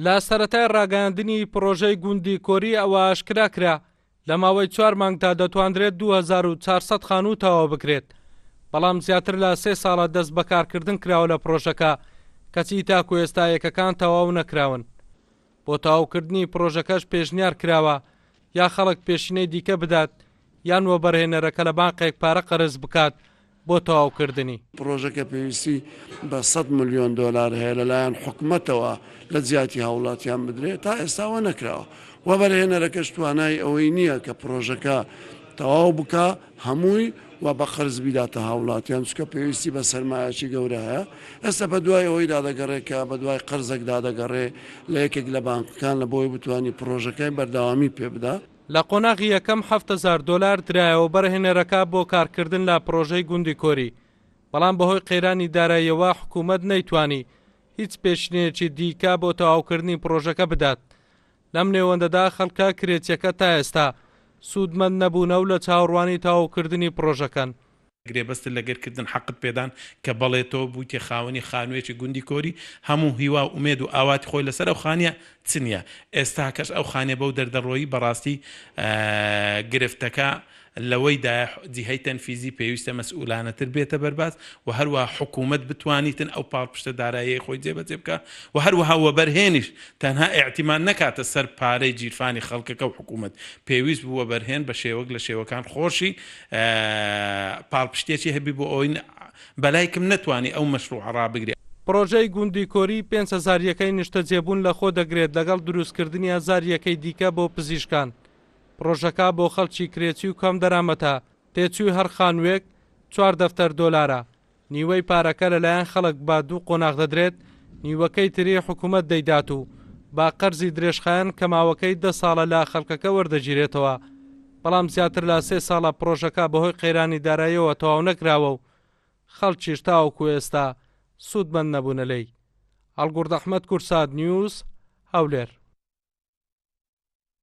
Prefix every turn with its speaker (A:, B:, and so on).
A: لە سەرەتای ڕاگەاندنی پرۆژەی گوندی کۆری ئەوە ئاشکرا کرا لە ماوەی 4 مانگدا دەتوانرێت 2400 خانوو تەواو بکرێت، بەڵام زیاتر لە 3 ساڵە دەست بەکارکردن کراوە لە پرۆژەکە کەچی تاکو ئێستا یەکەکان تەواو نەکراون. بۆ تەواوکردنی پرۆژەکەش پێشنیار کراوە یا خەڵک پێشینەی دیکە بدات یان وەبەرهێنەرەکە لە بانقێک پارە قەرز بکات بۆ تەواوکردنی.
B: پرۆژەکە پێویستی بە 100 ملیۆن دۆلار هەیە لەلایەن حکوومەتەوە لە جیاتی هاوڵاتیان بدرێت تا ئێستاوە نەکراوە. وەبەرهێنەرەکەش توانای ئەوەی نییە کە پرۆژەکە تەواو بکە هەمووی و بە قەرز بیداتە هاوڵاتیان، چکە پێویستی بە سەرمایەکی گەورە هەیە. ئێستا بە دوای ئەوەی دادەگەڕێکە بە دوای قەرزێک دادەگەڕێ لە یەکێک لە بانکەکان لە بۆی بتوانانی پرۆژەکەی بەردەوامی پێ بدا.
A: لە قۆناغی یەکەم 7,000 دۆلار درایەوە بەرهێنەرەکە بۆ کارکردن لە پرۆژەی گوندی کۆری، بەڵام بەهۆی قەیرانی داراییەوە حکوومەت نەیتوانی هیچ پێشنیەکی دیکە بۆ تەواوکردنی پرۆژەکە بدات. لەم نێوەندەدا خەڵکە کرێچیەکە تا ئێستا سوودمەند نەبوونە و لە چاوەڕوانی تەواوکردنی پرۆژەکان.
C: گرێبەستە لەگەرکردن حەقت پێدان کە بەڵێتەوە بوویتێ خاوەنی خانوویەکی گوندی کۆری، هەموو هیوا و ئومێد و ئاواتی خۆی لەسەر ئەو خانیە چنیە. ئێستا کەش ئەو خانێ بەو دەردەڕۆیی بەڕاستی گرفتەکە لەوەیدا جیهەی تەنفیزی پێویستە مەسئولانەتر بێتە بەرباز و هەروە حکوومەت بتوانیتن ئەو پاڵپشتە داراییەی خۆی جێبەجێ بکە و هەروەها وەبەرهێنیش تەنها ئێعتیمان نەکاتە سەر پارەی جیرفانی خەڵکەکە و حکوومەت پێویست بوو وەبەرهێن بە شێوەک لە شێوەکان خۆشی پاڵپشتێکی هەبی بۆ ئەوین بەلایکم نەتوانی ئەو مەشروع ڕابگرێت.
A: پرۆژەی گوندی کۆری 5,000 یەکەی نیشتەجێبوون لە خۆ دەگرێت لەگەڵ دروستکردنی 1000 یەکەی دیکە بۆ پزیشکان. پرۆژەکە بۆ خەڵکی کرێچی و کەم دەرامەتە، تێچووی هەر خانوویەک 4 دەفتەر دۆلارە. نیوەی پارەکە لەلایەن خەڵک با 2 قۆناغ دەدرێت، نیوەکەی تری حکوومەت دەیدات و با قەرزی درێژخایەن کە ماوەکەی 10 ساڵە لە خەڵکەکە وەردەگیرێتەوە، بەڵام زیاتر لە 3 ساڵە پرۆژەکە بەهۆی قەیرانی داراییەوە تەواو نەکراوە و خەڵکیش تاوەکو ئێستا سوودمەند نەبوونە لێی. ئەڵگورد ئەحمەد، کورسات نیوز، هەولێر.